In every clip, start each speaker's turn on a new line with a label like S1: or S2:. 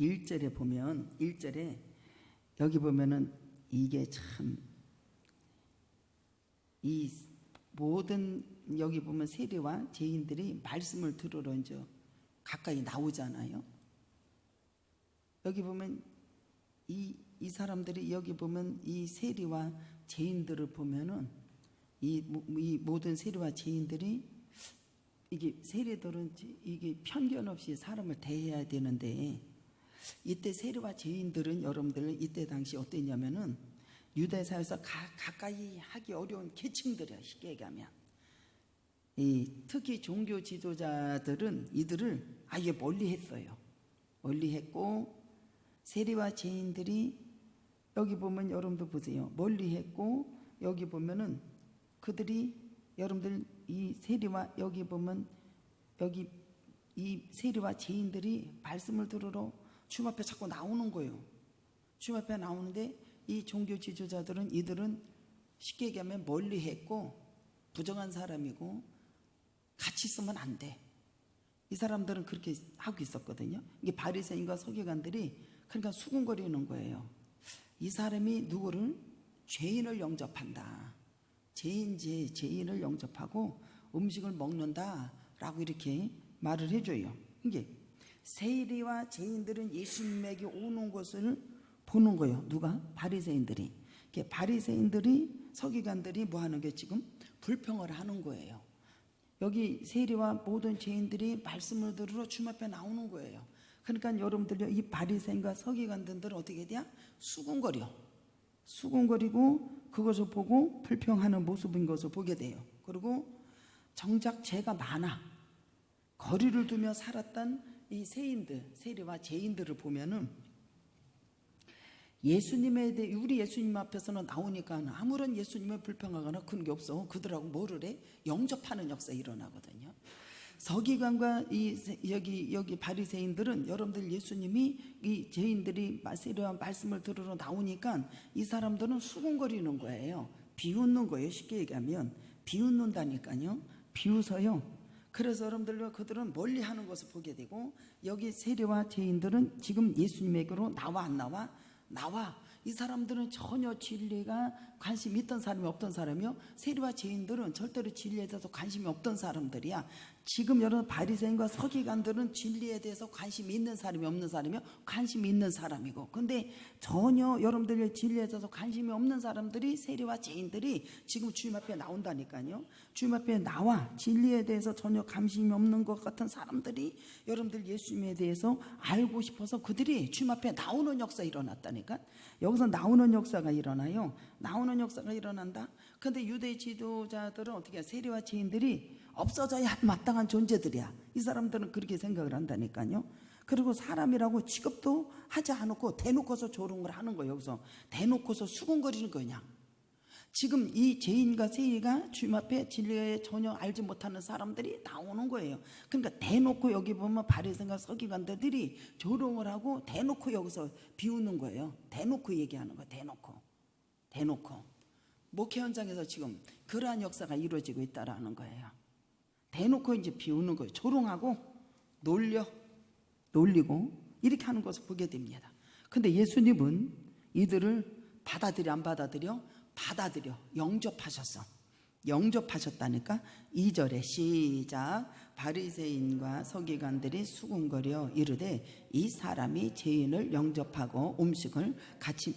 S1: 1절에 보면 1절에 여기 보면은 이게 참 이 모든 여기 보면 세리와 죄인들이 말씀을 들으러 이제 가까이 나오잖아요. 여기 보면 이 사람들이 여기 보면 이 세리와 죄인들을 보면은 이 모든 세리와 죄인들이 이게 세리들은 이게 편견 없이 사람을 대해야 되는데 이때 세리와 죄인들은 여러분들 이때 당시 어땠냐면은 유대사에서 가까이 하기 어려운 계층들이야. 쉽게 얘기하면 특히 종교 지도자들은 이들을 아예 멀리 했어요. 멀리 했고 세리와 죄인들이 여기 보면 여러분들 보세요. 멀리 했고 여기 보면은 그들이 여러분들 이 세리와 여기 보면 여기 이 세리와 죄인들이 말씀을 들으러 주님 앞에 자꾸 나오는 거예요. 주님 앞에 나오는데 이 종교 지도자들은 이들은 쉽게 얘기하면 멀리 했고 부정한 사람이고 같이 있으면 안 돼. 이 사람들은 그렇게 하고 있었거든요. 이게 바리새인과 서기관들이 그러니까 수군거리는 거예요. 이 사람이 누구를 죄인을 영접한다. 죄인을 영접하고 음식을 먹는다라고 이렇게 말을 해줘요. 이게 세리와 죄인들은 예수님에게 오는 것을 보는 거예요. 누가? 바리새인들이. 바리새인들이 서기관들이 뭐 하는 게 지금 불평을 하는 거예요. 여기 세리와 모든 죄인들이 말씀을 들으러 주님 앞에 나오는 거예요. 그러니까 여러분들요 이 바리새인과 서기관들은 어떻게 돼야? 수군거리고 그것을 보고 불평하는 모습인 것을 보게 돼요. 그리고 정작 죄가 많아 거리를 두며 살았던 이 세리와 죄인들을 보면은 예수님에 대해 우리 예수님 앞에서는 나오니까 아무런 예수님을 불평하거나 그런 게 없어. 그들하고 뭐를 해? 영접하는 역사가 일어나거든요. 서기관과 여기 바리새인들은 여러분들 예수님이 이 죄인들이 세리와 말씀을 들으러 나오니까 이 사람들은 수군거리는 거예요. 비웃는 거예요. 쉽게 얘기하면 비웃는다니까요. 비웃어요. 그래서 여러분들과 그들은 멀리하는 것을 보게 되고 여기 세리와 죄인들은 지금 예수님에게로 나와 안 나와? 나와. 이 사람들은 전혀 진리가 관심이 있던 사람이 없던 사람이요. 세리와 죄인들은 절대로 진리에 대해서 관심이 없던 사람들이야. 지금 여러분 바리새인과 서기관들은 진리에 대해서 관심이 있는 사람이 없는 사람이요. 관심이 있는 사람이고. 근데 전혀 여러분들의 진리에 대해서 관심이 없는 사람들이 세리와 죄인들이 지금 주님 앞에 나온다니까요. 주님 앞에 나와 진리에 대해서 전혀 관심이 없는 것 같은 사람들이 여러분들 예수님에 대해서 알고 싶어서 그들이 주님 앞에 나오는 역사 일어났다니까. 여기서 나오는 역사가 일어나요. 나오는 역사가 일어난다. 근데 유대 지도자들은 어떻게 해요? 세리와 죄인들이 없어져야 마땅한 존재들이야. 이 사람들은 그렇게 생각을 한다니까요. 그리고 사람이라고 취급도 하지 않고 대놓고서 조롱을 하는 거예요. 여기서 대놓고서 수군거리는 거냐. 지금 이 죄인과 세리가 주님 앞에 진리에 전혀 알지 못하는 사람들이 나오는 거예요. 그러니까 대놓고 여기 보면 바리새인과 서기관들이 조롱을 하고 대놓고 여기서 비웃는 거예요. 대놓고 얘기하는 거예요. 대놓고 목회 현장에서 지금 그러한 역사가 이루어지고 있다라는 거예요. 대놓고 이제 비웃는 거예요. 조롱하고 놀리고 이렇게 하는 것을 보게 됩니다. 근데 예수님은 이들을 받아들여 안 받아들여? 받아들여 영접하셨다니까. 2절에 시작. 바리새인과 서기관들이 수군거려 이르되 이 사람이 죄인을 영접하고 음식을 같이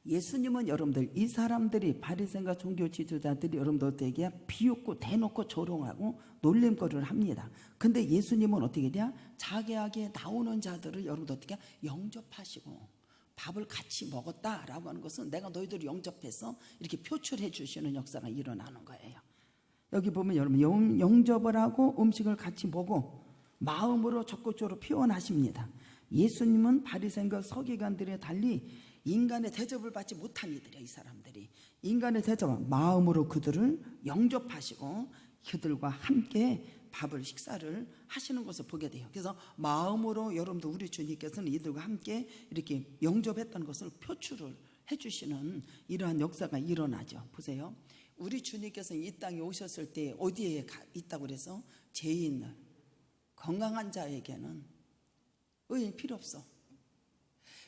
S1: 예수님은 여러분들 이 사람들이 바리새인과 종교 지도자들이 여러분들 어떻게 비웃고 대놓고 조롱하고 놀림거리를 합니다. 근데 예수님은 어떻게 돼야? 자기에게 나오는 자들을 여러분들 어떻게 영접하시고 밥을 같이 먹었다라고 하는 것은 내가 너희들을 영접해서 이렇게 표출해 주시는 역사가 일어나는 거예요. 여기 보면 여러분 영접을 하고 음식을 같이 먹고 마음으로 적극적으로 표현하십니다. 예수님은 바리새인과 서기관들에 달리 인간의 대접을 받지 못한 이들이야. 이 사람들이 인간의 대접은 마음으로 그들을 영접하시고 그들과 함께 식사를 하시는 것을 보게 돼요. 그래서 마음으로 여러분도 우리 주님께서는 이들과 함께 이렇게 영접했던 것을 표출을 해주시는 이러한 역사가 일어나죠. 보세요. 우리 주님께서는 이 땅에 오셨을 때 어디에 있다고 그래서 죄인, 건강한 자에게는 의인 필요 없어.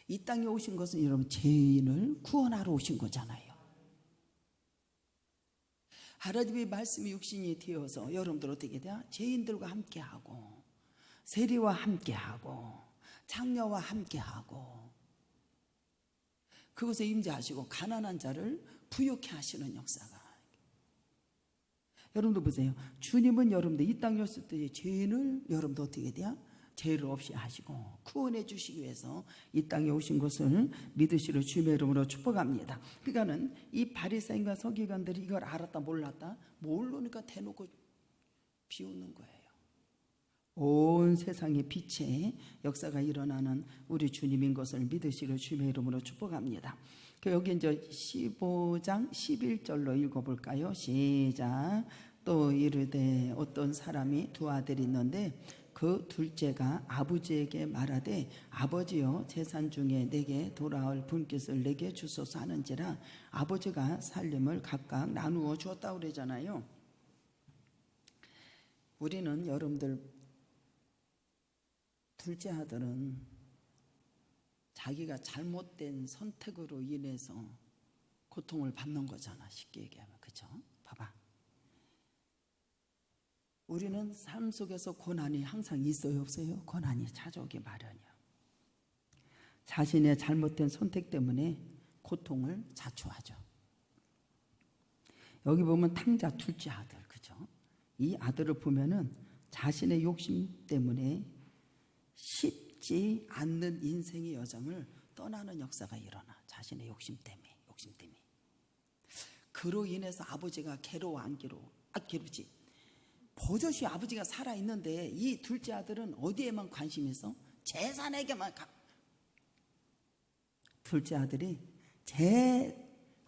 S1: 이 땅에 오신 것은 여러분 죄인을 구원하러 오신 거잖아요. 하나님의 말씀이 육신이 되어서 여러분들 어떻게 돼요? 죄인들과 함께하고 세리와 함께하고 장녀와 함께하고 그것에 임재하시고 가난한 자를 부유케 하시는 역사가. 여러분들 보세요. 주님은 여러분들 이 땅에 왔을 때 죄인을 여러분들 어떻게 돼요? 죄를 없이 하시고 구원해 주시기 위해서 이 땅에 오신 것을 믿으시러 주님의 이름으로 축복합니다. 그러니까는 이 바리새인과 서기관들이 이걸 알았다 몰랐다 모르니까 대놓고 비웃는 거예요. 온 세상의 빛의 역사가 일어나는 우리 주님인 것을 믿으시러 주님의 이름으로 축복합니다. 여기 이제 15장 11절로 읽어볼까요? 시작. 또 이르되 어떤 사람이 두 아들이 있는데 그 둘째가 아버지에게 말하되 아버지여 재산 중에 내게 돌아올 분깃을 내게 주소서 하는지라 아버지가 살림을 각각 나누어 주었다고 그러잖아요. 우리는 여러분들 둘째 아들은 자기가 잘못된 선택으로 인해서 고통을 받는 거잖아. 쉽게 얘기하면. 그죠? 봐봐. 우리는 삶 속에서 고난이 항상 있어요, 없어요? 고난이 찾아오기 마련이야. 자신의 잘못된 선택 때문에 고통을 자초하죠. 여기 보면 탕자 둘째 아들, 그죠? 이 아들을 보면은 자신의 욕심 때문에 쉽지 않는 인생의 여정을 떠나는 역사가 일어나. 자신의 욕심 때문에. 그로 인해서 아버지가 괴로워 안 괴로워? 괴롭지. 버젓이 아버지가 살아있는데 이 둘째 아들은 어디에만 관심이 있어? 재산에게만 둘째 아들이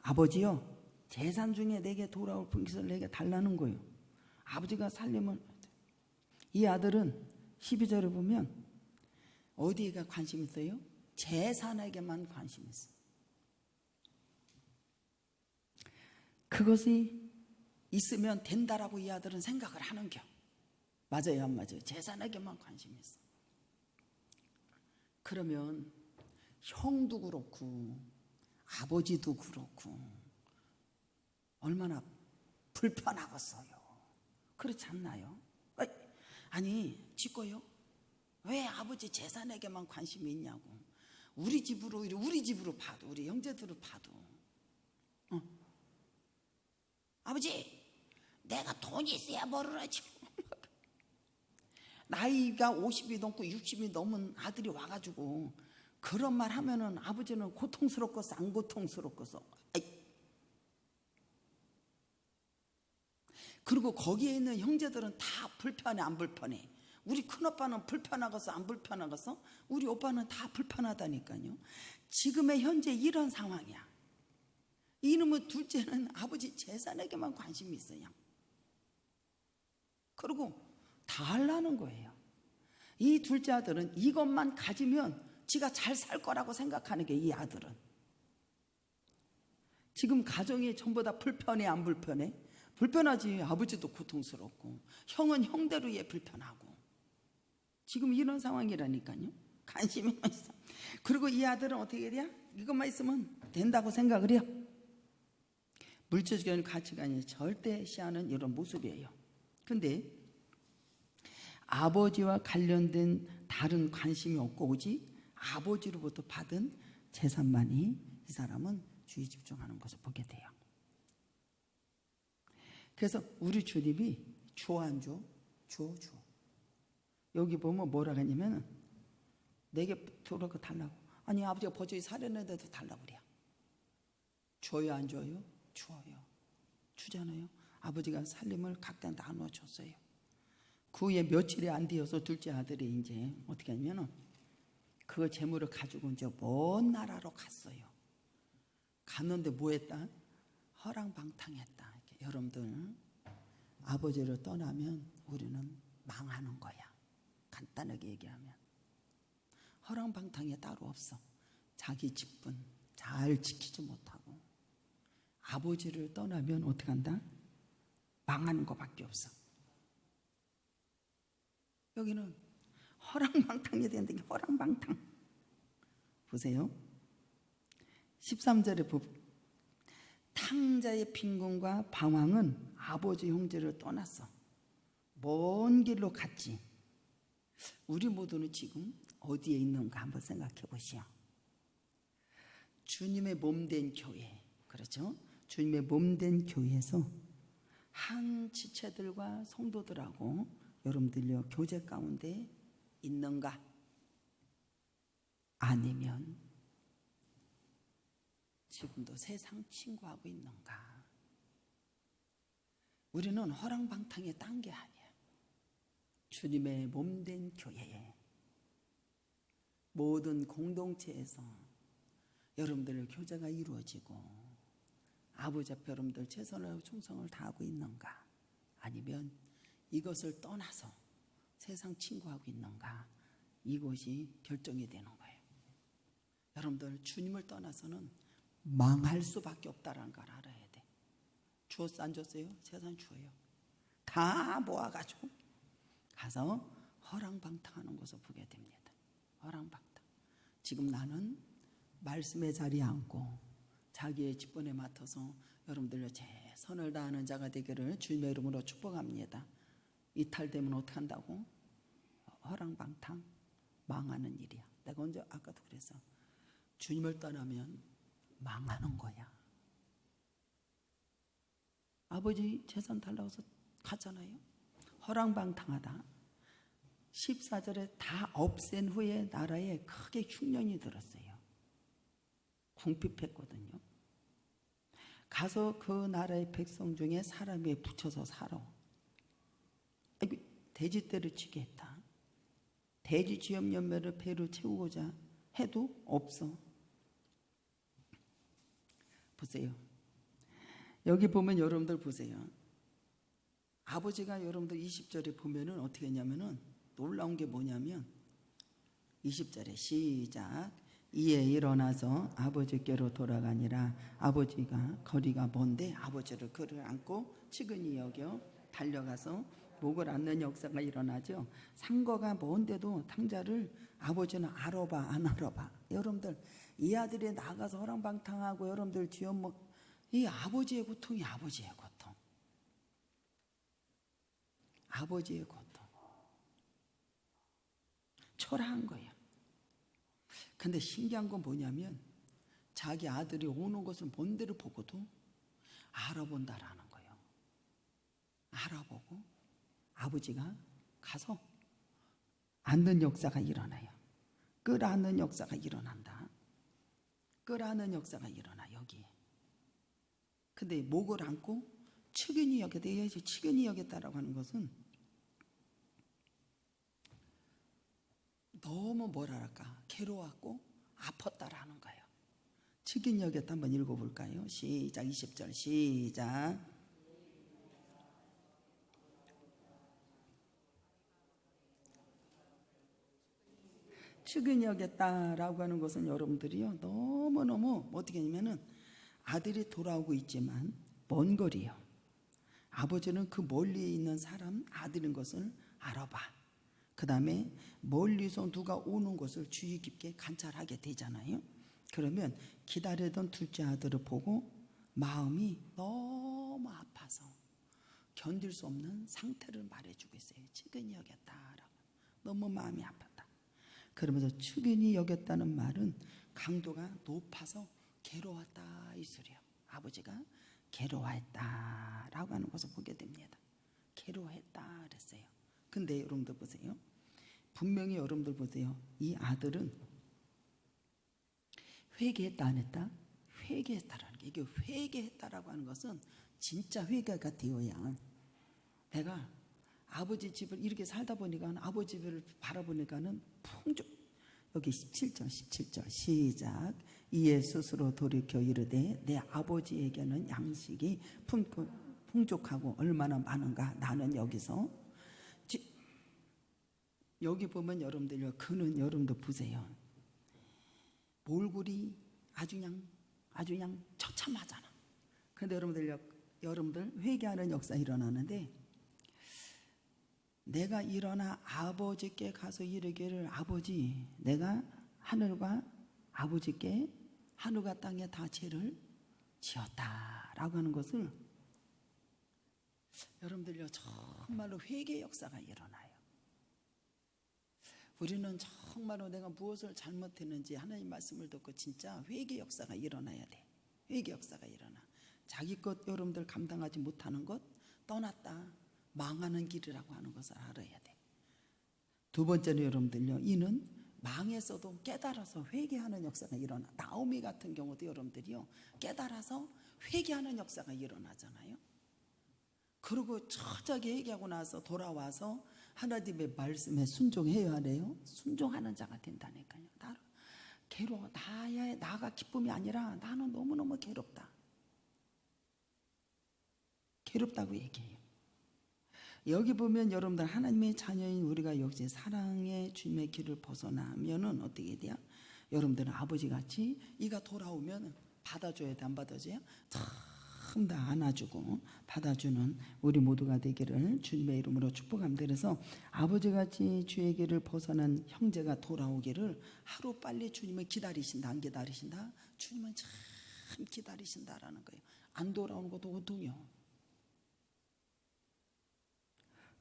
S1: 아버지요 재산 중에 내게 돌아올 분깃을 내게 달라는 거예요. 아버지가 살림을. 이 아들은 12절에 보면 어디가 관심 있어요? 재산에게만 관심 있어. 그것이 있으면 된다라고 이 아들은 생각을 하는겨. 맞아요, 안 맞아요? 재산에게만 관심이 있어. 그러면 형도 그렇고 아버지도 그렇고 얼마나 불편하겠어요. 그렇지 않나요? 아니 지거요? 왜 아버지 재산에게만 관심이 있냐고. 우리 집으로 봐도 우리 형제들을 봐도 아버지 내가 돈이 있어야 뭐를 하지. 나이가 50이 넘고 60이 넘은 아들이 와가지고 그런 말 하면은 아버지는 고통스럽겠어 안 고통스럽겠어. 그리고 거기에 있는 형제들은 다 불편해 안 불편해? 우리 큰오빠는 불편하겠어 안 불편하겠어? 우리 오빠는 다 불편하다니까요. 지금의 현재 이런 상황이야. 이놈의 둘째는 아버지 재산에게만 관심이 있어요. 그리고 다 하려는 거예요. 이 둘째 아들은 이것만 가지면 지가 잘 살 거라고 생각하는 게 이 아들은. 지금 가정이 전부 다 불편해 안 불편해? 불편하지. 아버지도 고통스럽고 형은 형대로 얘 불편하고. 지금 이런 상황이라니까요. 관심이 있어. 그리고 이 아들은 어떻게 돼요? 이것만 있으면 된다고 생각을 해요. 물질적인 가치관이 절대시하는 이런 모습이에요. 근데 아버지와 관련된 다른 관심이 없고 오직 아버지로부터 받은 재산만이 이 사람은 주의 집중하는 것을 보게 돼요. 그래서 우리 주님이 줘 안 줘? 줘. 여기 보면 뭐라 하냐면 내게 돌아가 달라고. 아니 아버지가 버젓이 살했는데도 달라고 그래요. 줘요 안 줘요? 줘요. 주잖아요. 아버지가 살림을 각자 나누어 줬어요. 그 후에 며칠이 안 되어서 둘째 아들이 이제 어떻게 하냐면은 그 재물을 가지고 이제 먼 나라로 갔어요. 갔는데 뭐 했다? 허랑방탕했다. 여러분들 아버지를 떠나면 우리는 망하는 거야. 간단하게 얘기하면 허랑방탕이 따로 없어. 자기 집은 잘 지키지 못하고 아버지를 떠나면 어떻게 한다? 망하는 것밖에 없어. 여기는 허랑방탕이 되는데 허랑방탕. 보세요. 13절에 탕자의 빈곤과 방황은 아버지 형제를 떠났어. 먼 길로 갔지. 우리 모두는 지금 어디에 있는가 한번 생각해 보시오. 주님의 몸된 교회, 그렇죠? 주님의 몸된 교회에서 한 지체들과 성도들하고 여러분들요 교제 가운데 있는가? 아니면 지금도 세상 친구하고 있는가? 우리는 허랑방탕에 딴 게 아니야. 주님의 몸된 교회에 모든 공동체에서 여러분들의 교제가 이루어지고 아버지 앞에 여러분들 최선을 충성을 다하고 있는가? 아니면 이것을 떠나서 세상 친구하고 있는가? 이것이 결정이 되는 거예요. 여러분들 주님을 떠나서는 망할 수밖에 없다는 걸 알아야 돼. 주었어 안 줬어요? 세상 주어요. 다 모아가지고 가서 허랑방탕하는 것을 보게 됩니다. 허랑방탕. 지금 나는 말씀의 자리에 앉고 자기의 직분에 맡아서 여러분들의 최선을 다하는 자가 되기를 주님의 이름으로 축복합니다. 이탈되면 어떻게 한다고? 허랑방탕 망하는 일이야. 내가 언제 아까도 그랬어. 주님을 떠나면 망하는 거야. 아버지 재산 달라고 해서 갔잖아요. 허랑방탕하다. 14절에 다 없앤 후에 나라에 크게 흉년이 들었어요. 궁핍했거든요. 가서 그 나라의 백성 중에 사람에 붙여서 살아. 돼지떼를 치게 했다. 돼지 쥐염 연매를 배로 채우고자 해도 없어. 보세요. 여기 보면 여러분들 보세요. 아버지가 여러분들 20절에 보면은 어떻게 했냐면은 놀라운 게 뭐냐면 20절에 시작. 이에 일어나서 아버지께로 돌아가니라. 아버지가 거리가 먼데 아버지를 그를 안고 측은히 여겨 달려가서 목을 안는 역사가 일어나죠. 상거가 먼데도 탕자를 아버지는 알아봐 안 알아봐. 여러분들 이 아들이 나가서 허랑방탕하고 여러분들 쥐어먹 이 아버지의 고통이 아버지의 고통. 아버지의 고통. 초라한 거예요. 근데 신기한 건 뭐냐면 자기 아들이 오는 것을 먼데를 보고도 알아본다라는 거예요. 알아보고 아버지가 가서 앉는 역사가 일어나요. 끌어안는 역사가 일어난다. 끌어안는 역사가 일어나 여기. 근데 목을 안고 측은히 여겼다. 측은히 여겼다라고 하는 것은 너무 뭐랄까 괴로웠고 아팠다라는 거예요. 측은히 여겼다 한번 읽어볼까요? 시작. 20절 시작. 측은히 여겼다라고 하는 것은 여러분들이요 너무너무 어떻게 하냐면은 아들이 돌아오고 있지만 먼 거리요. 아버지는 그 멀리 있는 사람 아들인 것을 알아봐. 그 다음에 멀리서 누가 오는 것을 주의 깊게 관찰하게 되잖아요. 그러면 기다리던 둘째 아들을 보고 마음이 너무 아파서 견딜 수 없는 상태를 말해주고 있어요. 측은히 여겼다라고. 너무 마음이 아팠다. 그러면서 측은히 여겼다는 말은 강도가 높아서 괴로웠다 이 소리요. 아버지가 괴로워했다라고 하는 것을 보게 됩니다. 괴로워했다 그랬어요. 근데 여러분들 보세요. 분명히 여러분들 보세요. 이 아들은 회개했다 안 했다? 회개했다라는 게 이게 회개했다라고 하는 것은 진짜 회개가 되어야 내가 아버지 집을 이렇게 살다 보니까 아버지 집을 바라보니까는 풍족. 여기 17절 시작. 이에 스스로 돌이켜 이르되 내 아버지에게는 양식이 풍족하고 얼마나 많은가. 나는 여기서 여기 보면 여러분들 그는 여러분도 보세요. 몰골이 아주 그냥 처참하잖아. 그런데 여러분들 회개하는 역사 일어나는데 내가 일어나 아버지께 가서 이르기를 아버지 내가 하늘과 아버지께 하늘과 땅에 다 죄를 지었다라고 하는 것을 여러분들요 정말로 회개 역사가 일어나요. 우리는 정말로 내가 무엇을 잘못했는지 하나님 말씀을 듣고 진짜 회개 역사가 일어나야 돼. 회개 역사가 일어나. 자기 것 여러분들 감당하지 못하는 것 떠났다. 망하는 길이라고 하는 것을 알아야 돼. 두 번째는 여러분들요. 이는 망했어도 깨달아서 회개하는 역사가 일어나. 나오미 같은 경우도 여러분들이요. 깨달아서 회개하는 역사가 일어나잖아요. 그리고 처자게 회개하고 나서 돌아와서 하나님의 말씀에 순종해야 하네요. 순종하는 자가 된다니까요. 괴로워. 나가 기쁨이 아니라 나는 너무너무 괴롭다. 괴롭다고 얘기해요. 여기 보면 여러분들 하나님의 자녀인 우리가 역시 사랑의 주님의 길을 벗어나면은 어떻게 돼요? 여러분들은 아버지같이 이가 돌아오면 받아줘야 돼, 안 받아줘요? 참 다 안아주고 받아주는 우리 모두가 되기를 주님의 이름으로 축복합니다. 그래서 아버지같이 주의 길을 벗어난 형제가 돌아오기를 하루빨리 주님을 기다리신다. 안 기다리신다? 주님은 참 기다리신다라는 거예요. 안 돌아오는 것도 고통이요.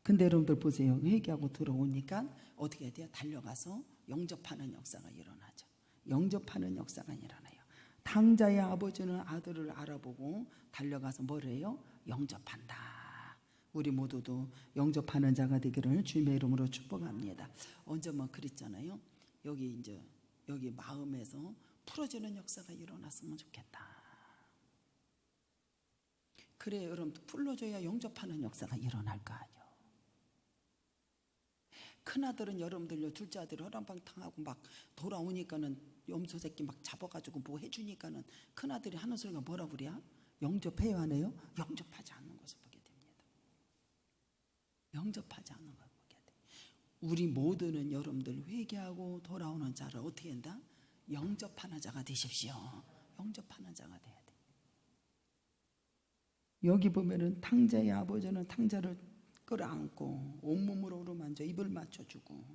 S1: 근데 여러분들 보세요. 회개하고 들어오니까 어떻게 해야 돼요? 달려가서 영접하는 역사가 일어나죠. 영접하는 역사가 일어나요. 탕자의 아버지는 아들을 알아보고 달려가서 뭘 해요? 영접한다. 우리 모두도 영접하는 자가 되기를 주님의 이름으로 축복합니다. 언제 뭐 그랬잖아요. 여기 마음에서 풀어지는 역사가 일어났으면 좋겠다. 그래 여러분 풀어줘야 영접하는 역사가 일어날 거 아니에요. 큰아들은 여러분들요 둘째 아들이 허랑방탕하고 막 돌아오니까는 염소 새끼 막 잡아가지고 뭐 해주니까는 큰아들이 하는 소리가 뭐라 그래야? 영접해야 하네요. 영접하지 않는 것을 보게 됩니다. 영접하지 않는 것을 보게 돼. 우리 모두는 여러분들 회개하고 돌아오는 자를 어떻게 한다? 영접하는 자가 되십시오. 영접하는 자가 돼야 돼. 여기 보면은 탕자의 아버지는 탕자를 끌어안고 온몸으로 어루만져 입을 맞춰주고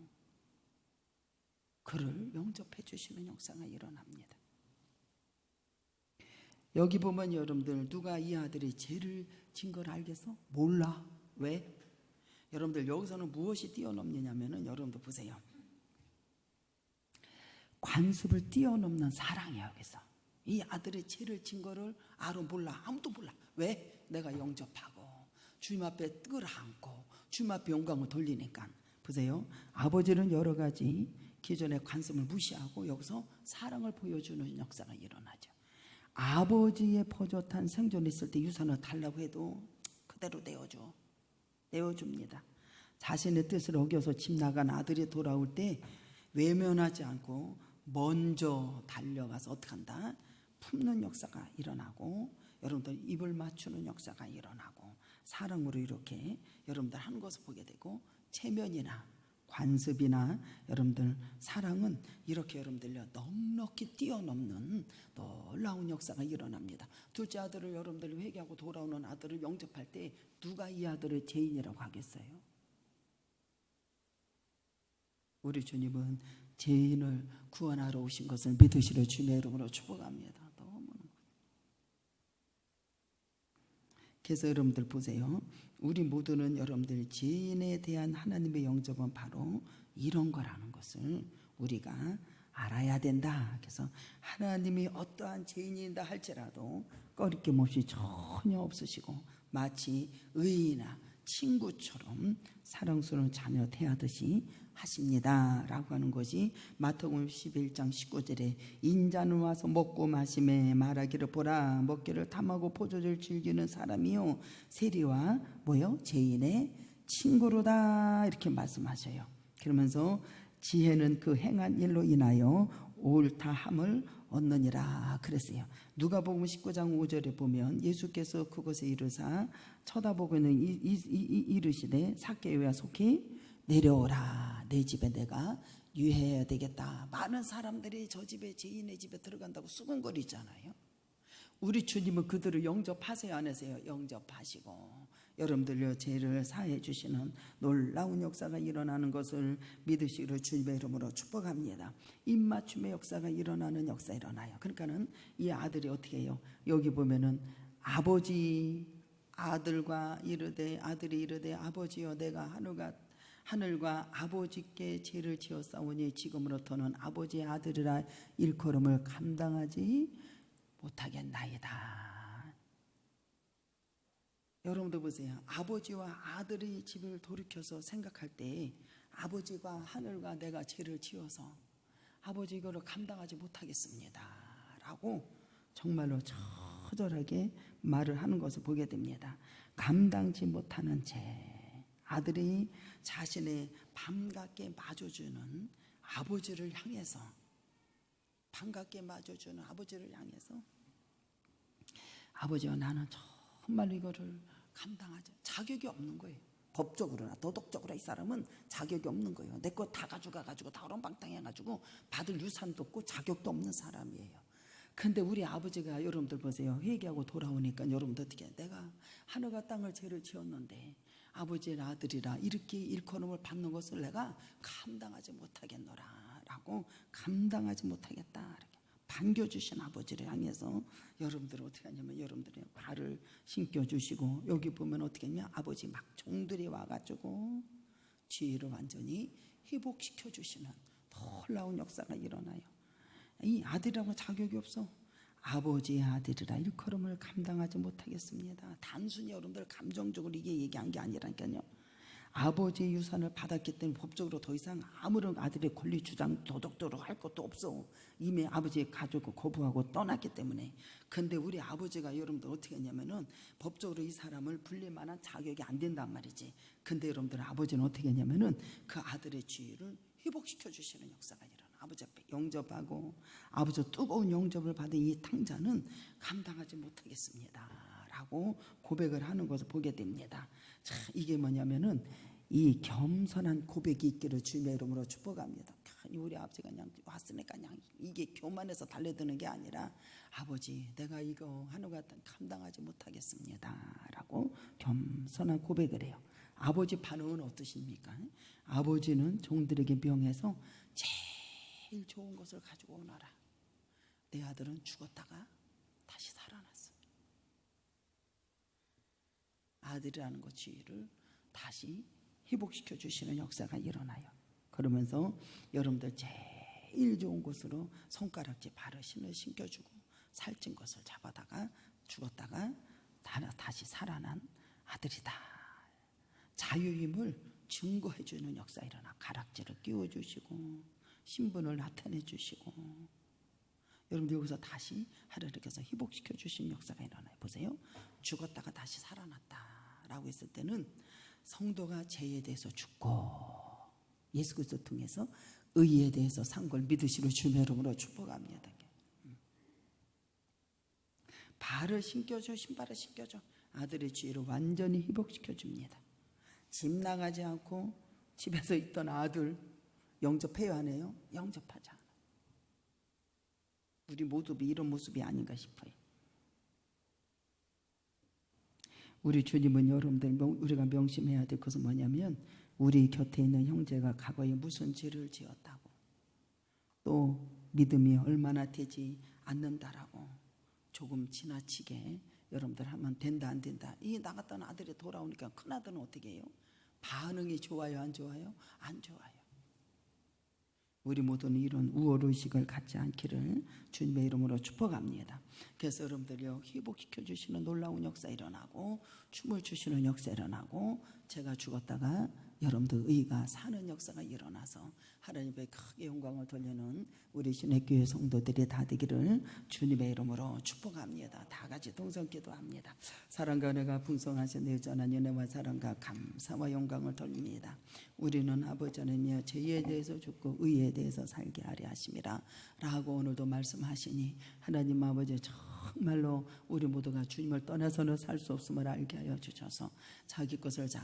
S1: 그를 영접해 주시는 역사가 일어납니다. 여기 보면 여러분들 누가 이 아들이 죄를 진 걸 알겠어? 몰라. 왜? 여러분들 여기서는 무엇이 뛰어넘느냐면은 여러분들 보세요. 관습을 뛰어넘는 사랑이에요. 여기서 이 아들의 죄를 진 거를 알아 몰라. 아무도 몰라. 왜? 내가 영접하고 주님 앞에 끌어안고 주님 앞에 영광을 돌리니까. 보세요. 아버지는 여러 가지 기존의 관습을 무시하고 여기서 사랑을 보여주는 역사가 일어나죠. 아버지의 버젓한 생존이 있을 때 유산을 달라고 해도 그대로 내어줍니다. 자신의 뜻을 어겨서 집 나간 아들이 돌아올 때 외면하지 않고 먼저 달려가서 어떻게 한다? 품는 역사가 일어나고 여러분들 입을 맞추는 역사가 일어나고 사랑으로 이렇게 여러분들 하는 것을 보게 되고 체면이나 관습이나 여러분들 사랑은 이렇게 여러분들 넉넉히 뛰어넘는 놀라운 역사가 일어납니다. 둘째 아들을 여러분들 회개하고 돌아오는 아들을 영접할 때 누가 이 아들을 죄인이라고 하겠어요? 우리 주님은 죄인을 구원하러 오신 것을 믿으시려 주님의 이름으로 축복합니다. 그래서 여러분들 보세요. 우리 모두는 여러분들 죄인에 대한 하나님의 영접은 바로 이런 거라는 것을 우리가 알아야 된다. 그래서 하나님이 어떠한 죄인이다 할지라도 꺼리낌 없이 전혀 없으시고 마치 의인이나 친구처럼 사랑스러운 자녀 대하듯이 하십니다 라고 하는 것이 마태복음 11장 19절에 인자는 와서 먹고 마시매 말하기를 보라 먹기를 탐하고 포도주를 즐기는 사람이요 세리와 뭐요? 죄인의 친구로다 이렇게 말씀하셔요. 그러면서 지혜는 그 행한 일로 인하여 옳다함을 얻느니라 그랬어요. 누가복음 19장 5절에 보면 예수께서 그것에 이르사 쳐다보고는 이르시되 삭개오야 속히 내려오라. 내 집에 내가 유해해야 되겠다. 많은 사람들이 저 집에 죄인의 집에 들어간다고 수군거리잖아요. 우리 주님은 그들을 영접하세요 안 하세요? 영접하시고 여러분들요 죄를 사해 주시는 놀라운 역사가 일어나는 것을 믿으시기를 주님의 이름으로 축복합니다. 입맞춤의 역사가 일어나는 역사 일어나요. 그러니까는 이 아들이 어떻게 해요? 여기 보면은 아버지 아들과 이르되 아들이 이르되 아버지여 내가 하늘과 아버지께 죄를 지었사오니 지금으로부터는 아버지의 아들이라 일컬음을 감당하지 못하겠나이다. 여러분도 보세요. 아버지와 아들이 집을 돌이켜서 생각할 때 아버지가 하늘과 내가 죄를 지어서 아버지 이거를 감당하지 못하겠습니다 라고 정말로 처절하게 말을 하는 것을 보게 됩니다. 감당치 못하는 죄. 아들이 자신의 반갑게 맞아주는 아버지를 향해서 반갑게 맞아주는 아버지를 향해서 아버지와 나는 정말로 이거를 감당하지 자격이 없는 거예요. 법적으로나 도덕적으로 이 사람은 자격이 없는 거예요. 내 거 다 가져가가지고 다 어렁방땅해가지고 받을 유산도 없고 자격도 없는 사람이에요. 근데 우리 아버지가 여러분들 보세요. 회개하고 돌아오니까 여러분들 어떻게 내가 하늘과 땅을 죄를 지었는데 아버지의 아들이라 이렇게 일컬음을 받는 것을 내가 감당하지 못하겠노라 라고 감당하지 못하겠다 이렇게 반겨주신 아버지를 향해서 여러분들은 어떻게 하냐면 여러분들의 발을 신겨주시고 여기 보면 어떻게 하냐면 아버지 막 종들이 와가지고 죄를 완전히 회복시켜 주시는 놀라운 역사가 일어나요. 이 아들이라고 자격이 없어. 아버지의 아들이라 일컬음을 감당하지 못하겠습니다. 단순히 여러분들 감정적으로 이게 얘기한 게 아니라니까요. 아버지의 유산을 받았기 때문에 법적으로 더 이상 아무런 아들의 권리 주장 도덕적으로 할 것도 없어. 이미 아버지의 가족을 거부하고 떠났기 때문에. 근데 우리 아버지가 여러분들 어떻게 했냐면은 법적으로 이 사람을 불릴 만한 자격이 안 된단 말이지. 근데 여러분들 아버지는 어떻게 했냐면은 그 아들의 지위를 회복시켜 주시는 역사가 일어나. 아버지 앞에 영접하고 아버지 뜨거운 영접을 받은 이 탕자는 감당하지 못하겠습니다 라고 고백을 하는 것을 보게 됩니다. 자, 이게 뭐냐면은 이 겸손한 고백이 있기를 주님의 이름으로 축복합니다. 우리 아버지가 그냥 왔으니까 그냥 이게 교만해서 달려드는 게 아니라 아버지 내가 이거 하는 것 같은 감당하지 못하겠습니다 라고 겸손한 고백을 해요. 아버지 반응은 어떠십니까? 아버지는 종들에게 명해서 제일 좋은 것을 가지고 오너라. 내 아들은 죽었다가 다시 살아났어. 아들이라는 것 지위를 다시 회복시켜 주시는 역사가 일어나요. 그러면서 여러분들 제일 좋은 곳으로 손가락질 발을 신겨주고 살찐 것을 잡아다가 죽었다가 다시 살아난 아들이다. 자유임을 증거해 주는 역사 일어나. 가락지를 끼워주시고 신분을 나타내 주시고 여러분들 여기서 다시 하나님께서 회복시켜 주신 역사가 일어나요. 보세요. 죽었다가 다시 살아났다라고 했을 때는 성도가 죄에 대해서 죽고 예수 그리스도 통해서 의에 대해서 산 걸 믿으시로 주님의 이름으로 축복합니다. 발을 신겨줘, 신발을 신겨줘. 아들의 지혜를 완전히 회복시켜 줍니다. 집 나가지 않고 집에서 있던 아들 영접해야 하네요. 영접하지 않아. 우리 모두가 이런 모습이 아닌가 싶어요. 우리 주님은 여러분들 우리가 명심해야 될 것은 뭐냐면 우리 곁에 있는 형제가 과거에 무슨 죄를 지었다고 또 믿음이 얼마나 되지 않는다라고 조금 지나치게 여러분들 하면 된다 안 된다. 이 나갔던 아들이 돌아오니까 큰아들은 어떻게 해요? 반응이 좋아요 안 좋아요? 안 좋아요. 우리 모두는 이런 우월의식을 갖지 않기를 주님의 이름으로 축복합니다. 그래서 여러분들이요 회복시켜 주시는 놀라운 역사 일어나고 춤을 추시는 역사 일어나고 제가 죽었다가 여러분들 의가 사는 역사가 일어나서 하나님의 크게 영광을 돌리는 우리 신의교회 성도들이 다 되기를 주님의 이름으로 축복합니다. 다 같이 동성 기도합니다. 사랑과 은혜가 풍성하신 내 전한 은혜와 사랑과 감사와 영광을 돌립니다. 우리는 아버지 하나님이여 죄에 대해서 죽고 의에 대해서 살게 하려 하심이라 라고 오늘도 말씀하시니 하나님 아버지 정말로 우리 모두가 주님을 떠나서는 살 수 없음을 알게 하여 주셔서 자기 것을 잘